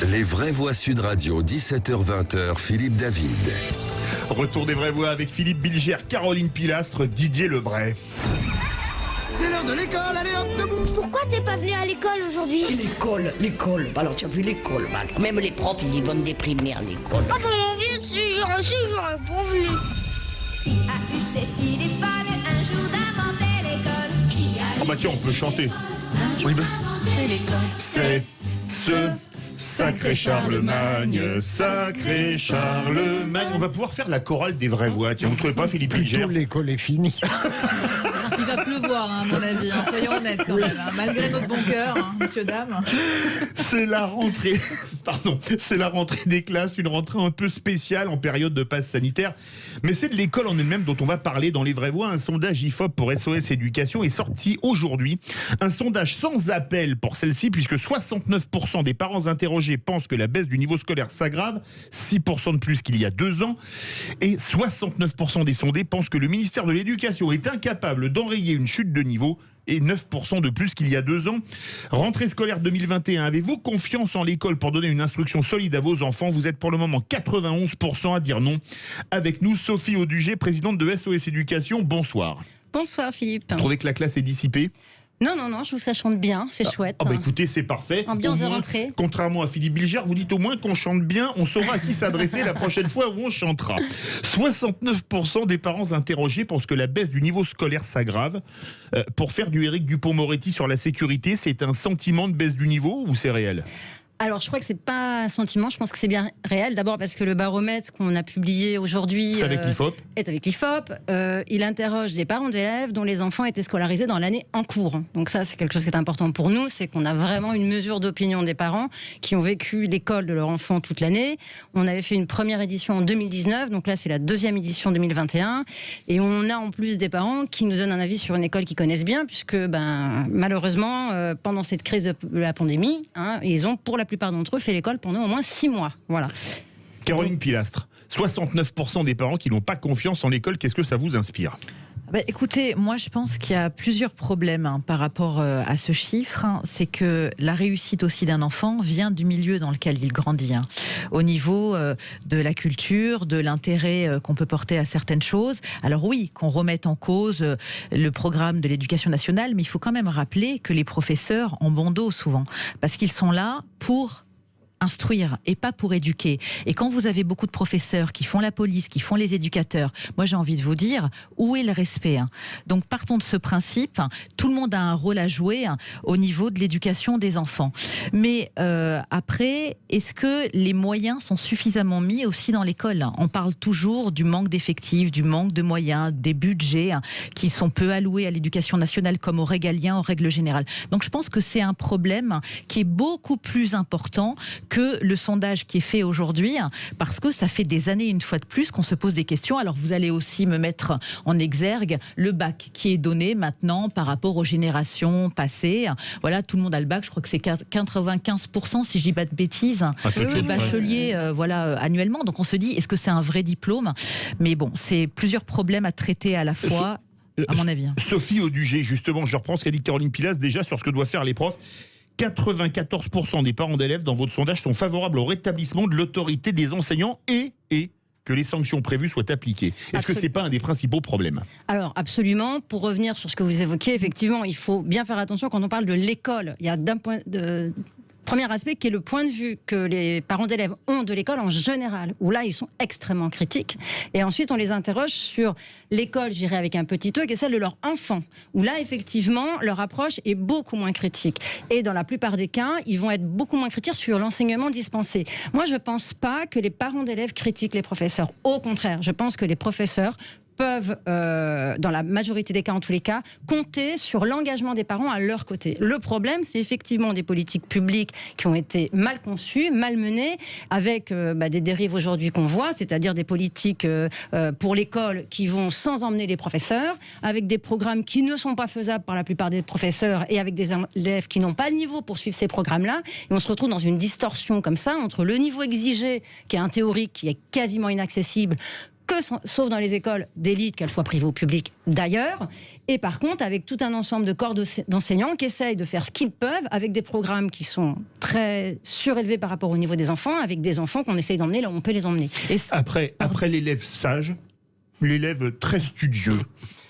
Les vraies voix Sud Radio, 17h-20h, Philippe David. Retour des vraies voix avec Philippe Bilger, Caroline Pilastre, Didier Lebray. C'est l'heure de l'école, allez hop, debout! Pourquoi t'es pas venu à l'école aujourd'hui? L'école. Alors tu as vu l'école, alors. Même les profs, ils y vont déprimer à l'école. Ah bah bien sûr, si j'aurais pas venu. Qui a eu cette idée folle un jour d'inventer l'école? Qui a Oh bah tiens, on peut chanter. Oui, bah. C'est ce sacré Charlemagne, sacré Charlemagne. On va pouvoir faire la chorale des vraies voix. Tiens, vous trouvez pas, Philippe Bilger? L'école est finie. Il va pleuvoir, à mon avis, soyons honnêtes quand même, malgré notre bon cœur, monsieur, dame. C'est la rentrée. Pardon, c'est la rentrée des classes, une rentrée un peu spéciale en période de passe sanitaire. Mais c'est de l'école en elle-même dont on va parler dans les vraies voix. Un sondage IFOP pour SOS Éducation est sorti aujourd'hui. Un sondage sans appel pour celle-ci, puisque 69% des parents interrogés pensent que la baisse du niveau scolaire s'aggrave, 6% de plus qu'il y a 2 ans. Et 69% des sondés pensent que le ministère de l'Éducation est incapable d'enrayer une chute de niveau, et 9% de plus qu'il y a 2 ans. Rentrée scolaire 2021, avez-vous confiance en l'école pour donner une instruction solide à vos enfants? Vous êtes pour le moment 91% à dire non. Avec nous, Sophie Audugé, présidente de SOS Éducation. Bonsoir. Bonsoir Philippe. Vous trouvez que la classe est dissipée? Non, je trouve que ça chante bien, c'est chouette. Ah bah écoutez, c'est parfait. Ambiance au moins, de rentrée. Contrairement à Philippe Bilger, vous dites au moins qu'on chante bien, on saura à qui s'adresser la prochaine fois où on chantera. 69% des parents interrogés pensent que la baisse du niveau scolaire s'aggrave. Pour faire du Éric Dupond-Moretti sur la sécurité, c'est un sentiment de baisse du niveau ou c'est réel ? Alors, je crois que c'est pas un sentiment, je pense que c'est bien réel. D'abord parce que le baromètre qu'on a publié aujourd'hui est avec l'IFOP. Il interroge des parents d'élèves dont les enfants étaient scolarisés dans l'année en cours. Donc ça, c'est quelque chose qui est important pour nous, c'est qu'on a vraiment une mesure d'opinion des parents qui ont vécu l'école de leur enfant toute l'année. On avait fait une première édition en 2019, donc là, c'est la deuxième édition 2021. Et on a en plus des parents qui nous donnent un avis sur une école qu'ils connaissent bien, puisque malheureusement, pendant cette crise de la pandémie, ils ont, pour la plupart d'entre eux, fait l'école pendant au moins 6 mois. Voilà. Caroline Pilastre, 69% des parents qui n'ont pas confiance en l'école, qu'est-ce que ça vous inspire ? Écoutez, moi je pense qu'il y a plusieurs problèmes par rapport à ce chiffre. C'est que la réussite aussi d'un enfant vient du milieu dans lequel il grandit. Au niveau de la culture, de l'intérêt qu'on peut porter à certaines choses. Alors oui, qu'on remette en cause le programme de l'éducation nationale, mais il faut quand même rappeler que les professeurs ont bon dos souvent. Parce qu'ils sont là pour instruire et pas pour éduquer. Et quand vous avez beaucoup de professeurs qui font la police, qui font les éducateurs, moi j'ai envie de vous dire, où est le respect ? Donc partons de ce principe, tout le monde a un rôle à jouer au niveau de l'éducation des enfants. Mais après, est-ce que les moyens sont suffisamment mis aussi dans l'école ? On parle toujours du manque d'effectifs, du manque de moyens, des budgets qui sont peu alloués à l'éducation nationale comme aux régaliens en règle générale. Donc je pense que c'est un problème qui est beaucoup plus important que le sondage qui est fait aujourd'hui, parce que ça fait des années, une fois de plus, qu'on se pose des questions. Alors vous allez aussi me mettre en exergue le bac qui est donné maintenant par rapport aux générations passées. Voilà, tout le monde a le bac, je crois que c'est 95% si je dis pas de bêtises, de bacheliers annuellement. Donc on se dit, est-ce que c'est un vrai diplôme ? Mais bon, c'est plusieurs problèmes à traiter à la fois, à mon avis. Sophie Audugé, justement, je reprends ce qu'a dit Caroline Pilastre déjà sur ce que doivent faire les profs. 94% des parents d'élèves dans votre sondage sont favorables au rétablissement de l'autorité des enseignants et que les sanctions prévues soient appliquées. Est-ce que ce n'est pas un des principaux problèmes ? Alors absolument, pour revenir sur ce que vous évoquiez, effectivement, il faut bien faire attention quand on parle de l'école. Il y a premier aspect qui est le point de vue que les parents d'élèves ont de l'école en général, où là ils sont extrêmement critiques. Et ensuite on les interroge sur l'école, je dirais avec un petit E, qui est celle de leur enfant, où là effectivement leur approche est beaucoup moins critique. Et dans la plupart des cas, ils vont être beaucoup moins critiques sur l'enseignement dispensé. Moi je ne pense pas que les parents d'élèves critiquent les professeurs. Au contraire, je pense que les professeurs peuvent, dans la majorité des cas, en tous les cas, compter sur l'engagement des parents à leur côté. Le problème, c'est effectivement des politiques publiques qui ont été mal conçues, mal menées, avec des dérives aujourd'hui qu'on voit, c'est-à-dire des politiques pour l'école qui vont sans emmener les professeurs, avec des programmes qui ne sont pas faisables par la plupart des professeurs et avec des élèves qui n'ont pas le niveau pour suivre ces programmes-là. Et on se retrouve dans une distorsion comme ça entre le niveau exigé, qui est un théorique qui est quasiment inaccessible, sauf dans les écoles d'élite, qu'elles soient privées ou publiques d'ailleurs, et par contre avec tout un ensemble de corps d'enseignants qui essayent de faire ce qu'ils peuvent avec des programmes qui sont très surélevés par rapport au niveau des enfants, avec des enfants qu'on essaye d'emmener là où on peut les emmener. Et après l'élève sage, l'élève très studieux,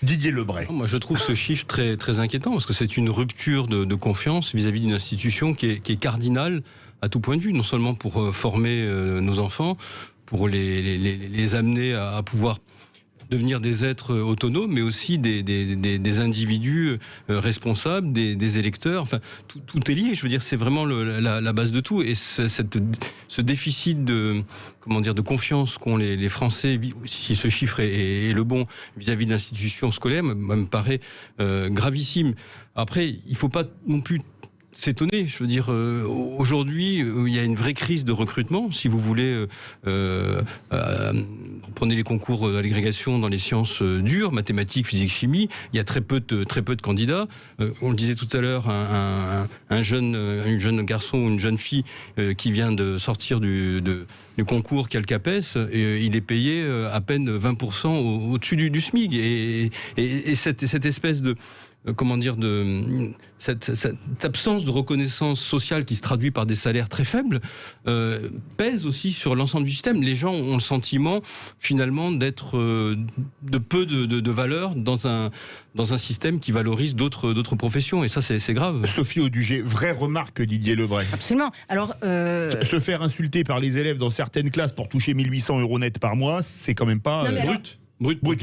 Didier Lebray. Moi, je trouve ce chiffre très, très inquiétant parce que c'est une rupture de confiance vis-à-vis d'une institution qui est cardinale à tout point de vue, non seulement pour former nos enfants, pour les amener à pouvoir devenir des êtres autonomes, mais aussi des individus responsables, des électeurs. Enfin, tout est lié. Je veux dire, c'est vraiment la base de tout. Et ce déficit de confiance qu'ont les Français, si ce chiffre est le bon, vis-à-vis d'institutions scolaires, me paraît gravissime. Après, il ne faut pas non plus s'étonner. Je veux dire, aujourd'hui, il y a une vraie crise de recrutement. Si vous voulez, prenez les concours à l'agrégation dans les sciences dures, mathématiques, physique, chimie, il y a très peu de candidats. On le disait tout à l'heure, un jeune garçon ou une jeune fille qui vient de sortir du concours qui a le CAPES, il est payé à peine 20% au-dessus du SMIC. Et cette espèce de cette absence de reconnaissance sociale qui se traduit par des salaires très faibles pèse aussi sur l'ensemble du système. Les gens ont le sentiment finalement d'être de peu de valeur dans un système qui valorise d'autres professions, et ça c'est grave. Sophie Audugé, vraie remarque, Didier Lebray. Absolument. Alors, se faire insulter par les élèves dans certaines classes pour toucher 1 800 € net par mois, c'est quand même pas brut.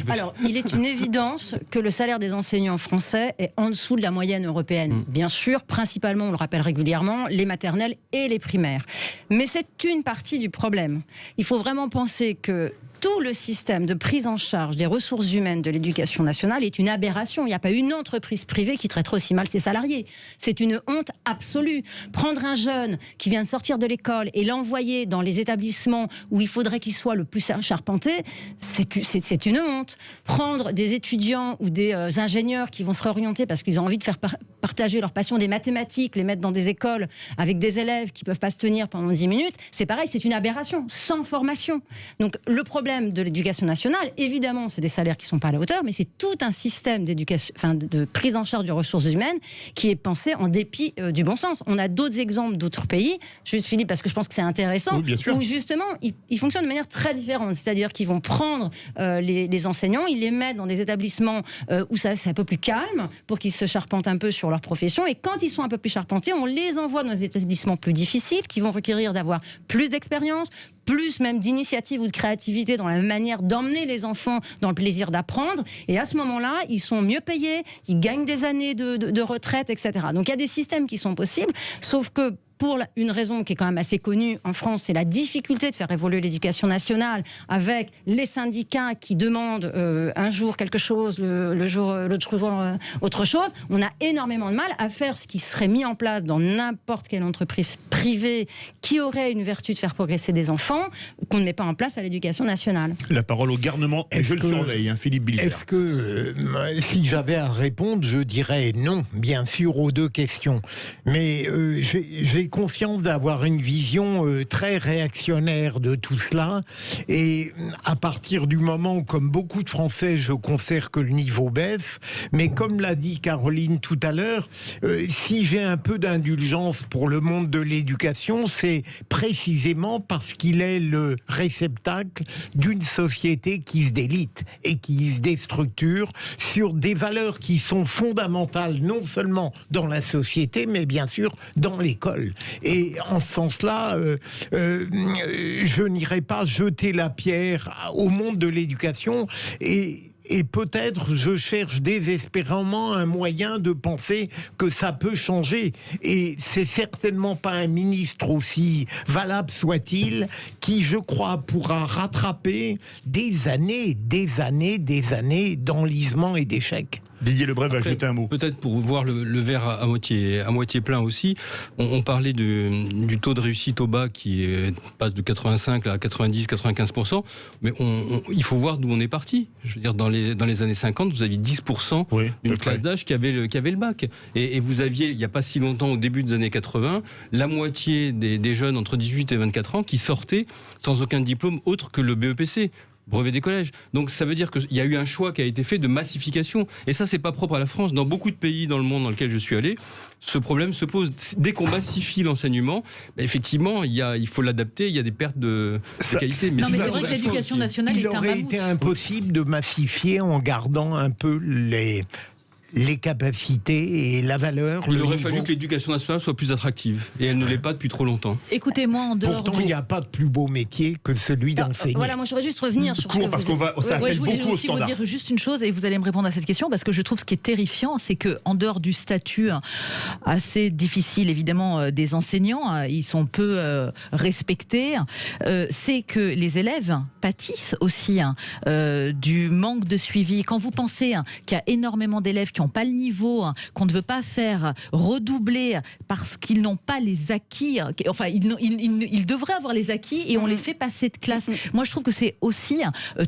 Alors, il est une évidence que le salaire des enseignants français est en dessous de la moyenne européenne. Bien sûr, principalement, on le rappelle régulièrement, les maternelles et les primaires. Mais c'est une partie du problème. Il faut vraiment penser que tout le système de prise en charge des ressources humaines de l'éducation nationale est une aberration. Il n'y a pas une entreprise privée qui traiterait aussi mal ses salariés. C'est une honte absolue. Prendre un jeune qui vient de sortir de l'école et l'envoyer dans les établissements où il faudrait qu'il soit le plus charpenté, c'est une honte. Prendre des étudiants ou des ingénieurs qui vont se réorienter parce qu'ils ont envie de faire partager leur passion des mathématiques, les mettre dans des écoles avec des élèves qui ne peuvent pas se tenir pendant 10 minutes, c'est pareil, c'est une aberration, sans formation. Donc le problème de l'éducation nationale, évidemment, c'est des salaires qui ne sont pas à la hauteur, mais c'est tout un système de prise en charge des ressources humaines qui est pensé en dépit du bon sens. On a d'autres exemples d'autres pays, juste Philippe, parce que je pense que c'est intéressant, où justement, ils fonctionnent de manière très différente. C'est-à-dire qu'ils vont prendre les enseignants, ils les mettent dans des établissements où c'est un peu plus calme, pour qu'ils se charpentent un peu sur leur profession, et quand ils sont un peu plus charpentés, on les envoie dans des établissements plus difficiles, qui vont requérir d'avoir plus d'expérience, plus même d'initiative ou de créativité dans la manière d'emmener les enfants dans le plaisir d'apprendre. Et à ce moment-là, ils sont mieux payés, ils gagnent des années de retraite, etc. Donc il y a des systèmes qui sont possibles, sauf que pour une raison qui est quand même assez connue en France, c'est la difficulté de faire évoluer l'éducation nationale, avec les syndicats qui demandent un jour quelque chose, l'autre jour autre chose. On a énormément de mal à faire ce qui serait mis en place dans n'importe quelle entreprise privée qui aurait une vertu de faire progresser des enfants, qu'on ne met pas en place à l'éducation nationale. La parole au gouvernement, et je le surveille, Philippe Bilger. Est-ce que, si j'avais à répondre, je dirais non, bien sûr, aux deux questions. Mais j'ai conscience d'avoir une vision très réactionnaire de tout cela, et à partir du moment où, comme beaucoup de Français, je considère que le niveau baisse, mais comme l'a dit Caroline tout à l'heure, si j'ai un peu d'indulgence pour le monde de l'éducation, c'est précisément parce qu'il est le réceptacle d'une société qui se délite et qui se déstructure sur des valeurs qui sont fondamentales, non seulement dans la société, mais bien sûr dans l'école. Et en ce sens-là, je n'irai pas jeter la pierre au monde de l'éducation, et peut-être je cherche désespérément un moyen de penser que ça peut changer. Et c'est certainement pas un ministre, aussi valable soit-il, qui, je crois, pourra rattraper des années d'enlisement et d'échecs. Didier Lebray va ajouter un mot. Peut-être pour voir le verre à moitié plein aussi, on parlait du taux de réussite au bac qui passe de 85 à 90-95%, mais il faut voir d'où on est parti. Je veux dire, dans les années 50, vous aviez 10% d'une classe d'âge qui avait le bac. Et vous aviez, il n'y a pas si longtemps, au début des années 80, la moitié des jeunes entre 18 et 24 ans qui sortaient sans aucun diplôme autre que le BEPC. brevet des collèges. Donc ça veut dire qu'il y a eu un choix qui a été fait de massification. Et ça, c'est pas propre à la France. Dans beaucoup de pays dans le monde dans lequel je suis allé, ce problème se pose. Dès qu'on massifie l'enseignement, effectivement, il faut l'adapter, il y a des pertes de qualité. Mais c'est vrai que l'éducation nationale est un mammouth. Il aurait été impossible de massifier en gardant un peu les capacités et la valeur. Il aurait fallu que l'éducation nationale soit plus attractive. Et elle ne l'est pas depuis trop longtemps. Écoutez-moi, en dehors... Pourtant, il n'y a pas de plus beau métier que celui d'enseigner. Voilà, moi je voudrais juste revenir sur ce que parce qu'on va, ça appelle je voulais beaucoup au aussi vous standard. dire juste une chose, et vous allez me répondre à cette question, parce que je trouve ce qui est terrifiant, c'est qu'en dehors du statut assez difficile, évidemment, des enseignants, ils sont peu respectés, c'est que les élèves pâtissent aussi du manque de suivi. Quand vous pensez qu'il y a énormément d'élèves qui n'ont pas le niveau, qu'on ne veut pas faire redoubler parce qu'ils n'ont pas les acquis, enfin ils devraient avoir les acquis et on les fait passer de classe. Moi je trouve que c'est aussi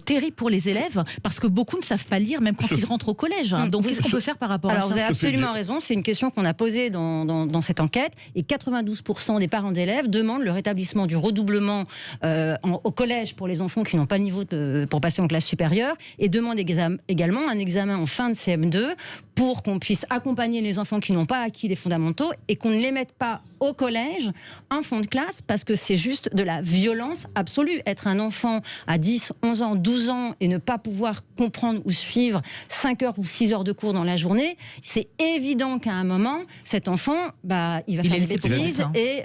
terrible pour les élèves parce que beaucoup ne savent pas lire même quand ils rentrent au collège. Donc qu'est-ce qu'on peut faire par rapport à ça? Alors vous avez absolument raison, c'est une question qu'on a posée dans cette enquête et 92% des parents d'élèves demandent le rétablissement du redoublement au collège pour les enfants qui n'ont pas le niveau pour passer en classe supérieure et demandent également un examen en fin de CM2 pour qu'on puisse accompagner les enfants qui n'ont pas acquis les fondamentaux et qu'on ne les mette pas au collège en fond de classe parce que c'est juste de la violence absolue. Être un enfant à 10, 11 ans, 12 ans et ne pas pouvoir comprendre ou suivre 5 heures ou 6 heures de cours dans la journée, c'est évident qu'à un moment, cet enfant, il va faire des bêtises et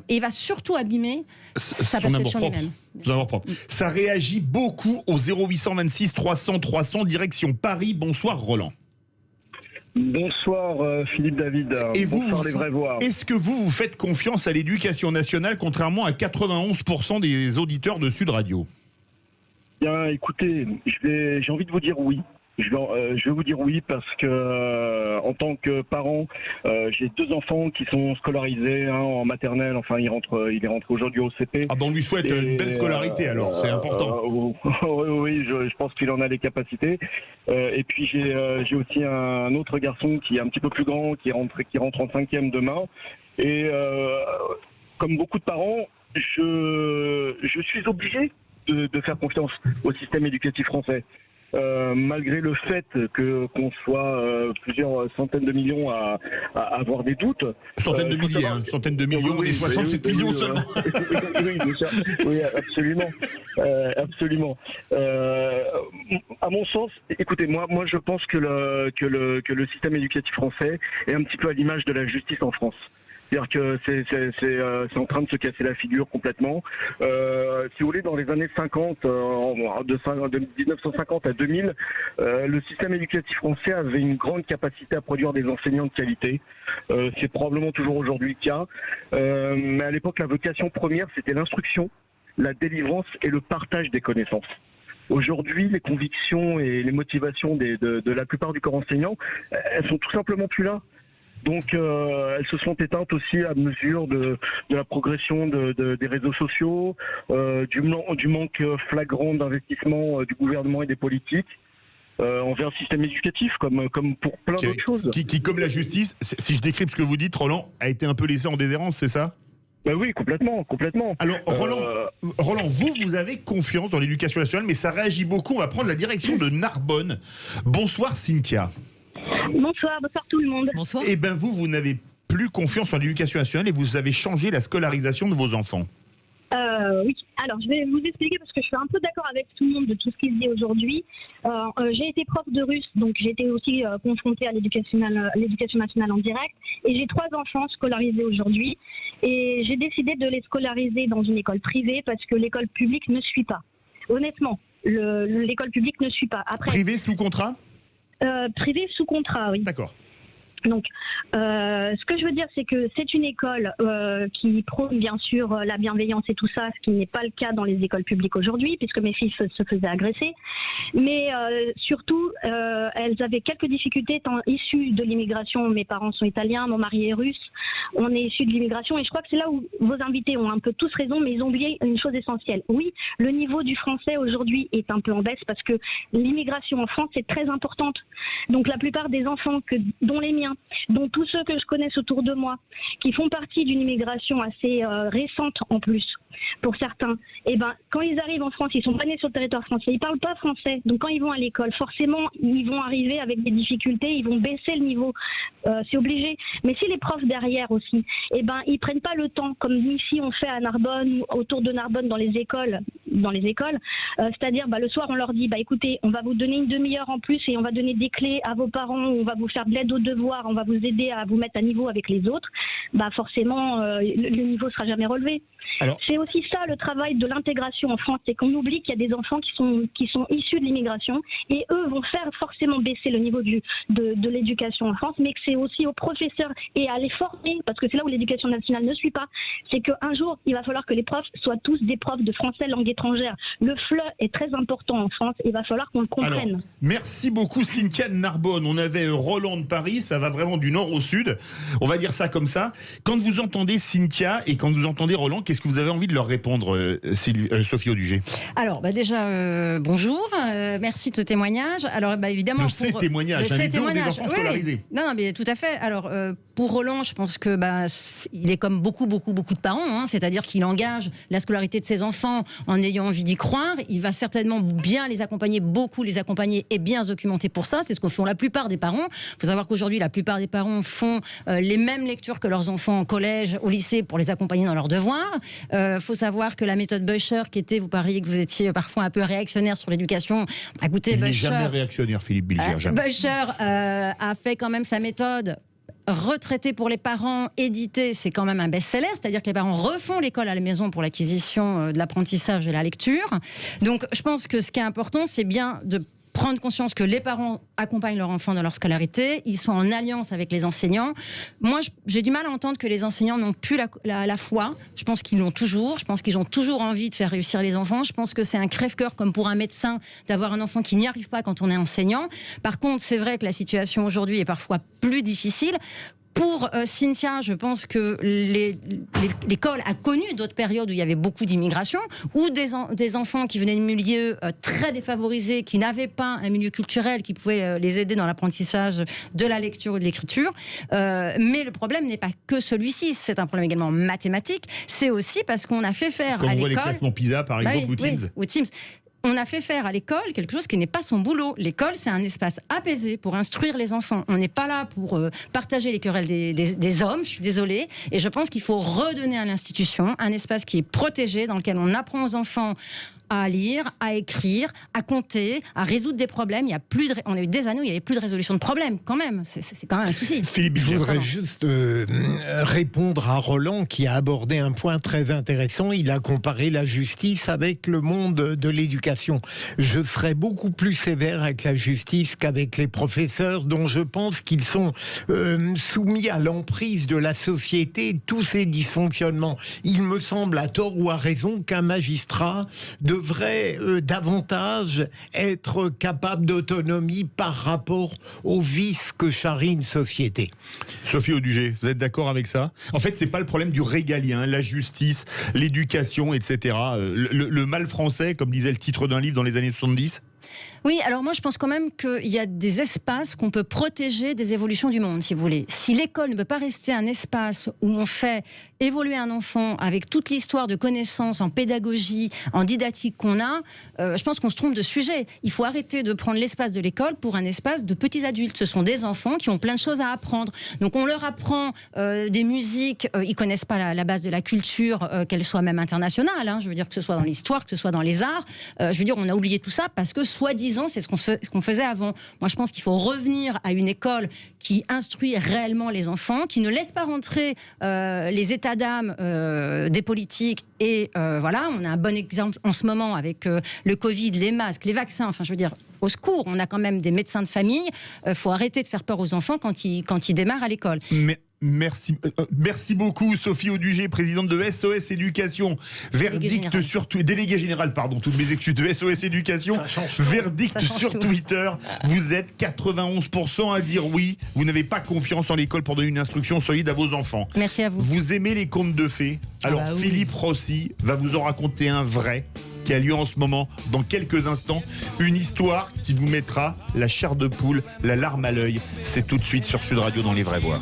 il va surtout abîmer sa perception lui-même. Son amour propre. Ça réagit beaucoup au 0826 300 300 direction Paris. Bonsoir Roland. Bonsoir Philippe David. Et bonsoir les vrais voix. Est-ce que vous faites confiance à l'éducation nationale contrairement à 91% des auditeurs de Sud Radio? Bien, écoutez, j'ai envie de vous dire oui. Je vais vous dire oui parce que en tant que parent, j'ai 2 enfants qui sont scolarisés en maternelle. Enfin, il est rentré aujourd'hui au CP. Ah ben on lui souhaite une belle scolarité alors, c'est important. Oui, je pense qu'il en a les capacités. Et puis j'ai aussi un autre garçon qui est un petit peu plus grand, qui rentre en 5e demain. Et comme beaucoup de parents, je suis obligé de faire confiance au système éducatif français. Malgré le fait qu'on soit plusieurs centaines de millions à avoir des doutes. Centaines de milliers, centaines de millions, et 67 millions seulement. Oui, bien sûr. Oui, absolument. Absolument. À mon sens, écoutez, moi je pense que le système éducatif français est un petit peu à l'image de la justice en France. C'est-à-dire que c'est en train de se casser la figure complètement. Si vous voulez, dans les années 50, de 1950 à 2000, le système éducatif français avait une grande capacité à produire des enseignants de qualité. C'est probablement toujours aujourd'hui le cas. Mais à l'époque, la vocation première, c'était l'instruction, la délivrance et le partage des connaissances. Aujourd'hui, les convictions et les motivations de la plupart du corps enseignant, elles sont tout simplement plus là. Donc elles se sont éteintes aussi à mesure de la progression des réseaux sociaux, du manque flagrant d'investissement du gouvernement et des politiques envers le système éducatif, comme pour plein d'autres choses. Qui, comme la justice, si je décrypte ce que vous dites, Roland, a été un peu laissé en déshérence, c'est ça? Oui, complètement. Alors, Roland, vous avez confiance dans l'éducation nationale, mais ça réagit beaucoup. On va prendre la direction de Narbonne. Bonsoir, Cynthia. Bonsoir tout le monde. Bonsoir. Eh bien, vous n'avez plus confiance en l'éducation nationale et vous avez changé la scolarisation de vos enfants. Oui, alors je vais vous expliquer parce que je suis un peu d'accord avec tout le monde de tout ce qui se dit aujourd'hui. J'ai été prof de russe, donc j'ai été aussi confrontée à l'éducation nationale en direct. Et j'ai 3 enfants scolarisés aujourd'hui. Et j'ai décidé de les scolariser dans une école privée parce que l'école publique ne suit pas. Honnêtement, l'école publique ne suit pas. Après, Privé sous contrat? Privé sous contrat, oui. D'accord. Donc, ce que je veux dire, c'est que c'est une école qui prône bien sûr la bienveillance et tout ça, ce qui n'est pas le cas dans les écoles publiques aujourd'hui, puisque mes filles se faisaient agresser. Mais surtout, elles avaient quelques difficultés étant issues de l'immigration. Mes parents sont italiens, mon mari est russe. On est issus de l'immigration et je crois que c'est là où vos invités ont un peu tous raison, mais ils ont oublié une chose essentielle. Oui, le niveau du français aujourd'hui est un peu en baisse parce que l'immigration en France est très importante. Donc la plupart des enfants, dont les miens, dont tous ceux que je connaisse autour de moi, qui font partie d'une immigration assez récente en plus, pour certains, et ben quand ils arrivent en France, ils sont pas nés sur le territoire français, ils parlent pas français. Donc quand ils vont à l'école, forcément, ils vont arriver avec des difficultés, ils vont baisser le niveau, c'est obligé. Mais si les profs derrière aussi, et ben ils prennent pas le temps, comme ici on fait à Narbonne, autour de Narbonne dans les écoles, c'est-à-dire le soir on leur dit écoutez, on va vous donner une demi-heure en plus et on va donner des clés à vos parents, on va vous faire de l'aide aux devoirs, on va vous aider à vous mettre à niveau avec les autres, forcément le niveau sera jamais relevé. Alors, c'est aussi ça le travail de l'intégration en France, c'est qu'on oublie qu'il y a des enfants qui sont issus de l'immigration et eux vont faire forcément baisser le niveau de l'éducation en France, mais que c'est aussi aux professeurs et à les former, parce que c'est là où l'éducation nationale ne suit pas, c'est qu'un jour il va falloir que les profs soient tous des profs de français langue étrangère. Le FLE est très important en France et il va falloir qu'on le comprenne. Alors, merci beaucoup Cynthia de Narbonne. On avait Roland de Paris, ça va vraiment du nord au sud, on va dire ça comme ça. Quand vous entendez Cynthia et quand vous entendez Roland, qu'est-ce que vous avez envie de leur répondre, Sophie Audugé? Alors, déjà, bonjour, merci de ce témoignage. Alors, évidemment, de ces témoignages, des enfants scolarisés. Oui. Non, mais tout à fait. Alors, pour Roland, je pense que il est comme beaucoup de parents, c'est-à-dire qu'il engage la scolarité de ses enfants en ayant envie d'y croire. Il va certainement bien beaucoup les accompagner et bien se documenter pour ça. C'est ce que font la plupart des parents. Il faut savoir qu'aujourd'hui, la plupart des parents font les mêmes lectures que leurs enfants au collège, au lycée, pour les accompagner dans leurs devoirs. Faut savoir que la méthode Böscher, vous parliez que vous étiez parfois un peu réactionnaire sur l'éducation. Écoutez, il n'est jamais réactionnaire, Philippe Bilger, jamais. Böscher a fait quand même sa méthode. Retraité pour les parents, édité, c'est quand même un best-seller, c'est-à-dire que les parents refont l'école à la maison pour l'acquisition de l'apprentissage et la lecture. Donc je pense que ce qui est important, c'est bien de prendre conscience que les parents accompagnent leurs enfants dans leur scolarité, ils sont en alliance avec les enseignants. Moi, j'ai du mal à entendre que les enseignants n'ont plus la foi. Je pense qu'ils l'ont toujours. Je pense qu'ils ont toujours envie de faire réussir les enfants. Je pense que c'est un crève-cœur, comme pour un médecin, d'avoir un enfant qui n'y arrive pas quand on est enseignant. Par contre, c'est vrai que la situation aujourd'hui est parfois plus difficile. Pour Cynthia, je pense que l'école a connu d'autres périodes où il y avait beaucoup d'immigration, où des enfants qui venaient de milieux très défavorisés, qui n'avaient pas un milieu culturel qui pouvait les aider dans l'apprentissage de la lecture ou de l'écriture. Mais le problème n'est pas que celui-ci, c'est un problème également mathématique. C'est aussi parce qu'on a fait faire Quand à on l'école... voit les classements PISA, par exemple, ou Teams. On a fait faire à l'école quelque chose qui n'est pas son boulot. L'école, c'est un espace apaisé pour instruire les enfants. On n'est pas là pour partager les querelles des hommes, je suis désolée. Et je pense qu'il faut redonner à l'institution un espace qui est protégé, dans lequel on apprend aux enfants à lire, à écrire, à compter, à résoudre des problèmes. On a eu des années où il n'y avait plus de résolution de problèmes, quand même. C'est quand même un souci. Philippe, je voudrais juste répondre à Roland qui a abordé un point très intéressant. Il a comparé la justice avec le monde de l'éducation. Je serais beaucoup plus sévère avec la justice qu'avec les professeurs, dont je pense qu'ils sont soumis à l'emprise de la société, tous ces dysfonctionnements. Il me semble, à tort ou à raison, qu'un magistrat devrait davantage être capable d'autonomie par rapport aux vices que charrie une société. Sophie Audugé, vous êtes d'accord avec ça? En fait, c'est pas le problème du régalien, la justice, l'éducation, etc. Le mal français, comme disait le titre d'un livre dans les années 70. Oui, alors moi je pense quand même qu'il y a des espaces qu'on peut protéger des évolutions du monde, si vous voulez. Si l'école ne peut pas rester un espace où on fait évoluer un enfant avec toute l'histoire de connaissances en pédagogie, en didactique qu'on a, je pense qu'on se trompe de sujet. Il faut arrêter de prendre l'espace de l'école pour un espace de petits adultes. Ce sont des enfants qui ont plein de choses à apprendre. Donc on leur apprend des musiques, ils connaissent pas la base de la culture, qu'elle soit même internationale, je veux dire que ce soit dans l'histoire, que ce soit dans les arts. Je veux dire, on a oublié tout ça parce que soi-disant, c'est ce qu'on faisait avant. Moi, je pense qu'il faut revenir à une école qui instruit réellement les enfants, qui ne laisse pas rentrer les états d'âme des politiques. Et voilà, on a un bon exemple en ce moment avec le Covid, les masques, les vaccins. Enfin, je veux dire, au secours, on a quand même des médecins de famille. Faut arrêter de faire peur aux enfants quand ils démarrent à l'école. Merci beaucoup Sophie Audugé, présidente de SOS Éducation. Verdict sur délégué général, pardon, toutes mes excuses, de SOS Éducation. Verdict sur Twitter. Vous êtes 91% à dire oui. Vous n'avez pas confiance en l'école pour donner une instruction solide à vos enfants. Merci à vous. Vous aimez les contes de fées? Alors oui. Philippe Rossi va vous en raconter un vrai qui a lieu en ce moment, dans quelques instants. Une histoire qui vous mettra la chair de poule, la larme à l'œil. C'est tout de suite sur Sud Radio dans Les Vraies Voix.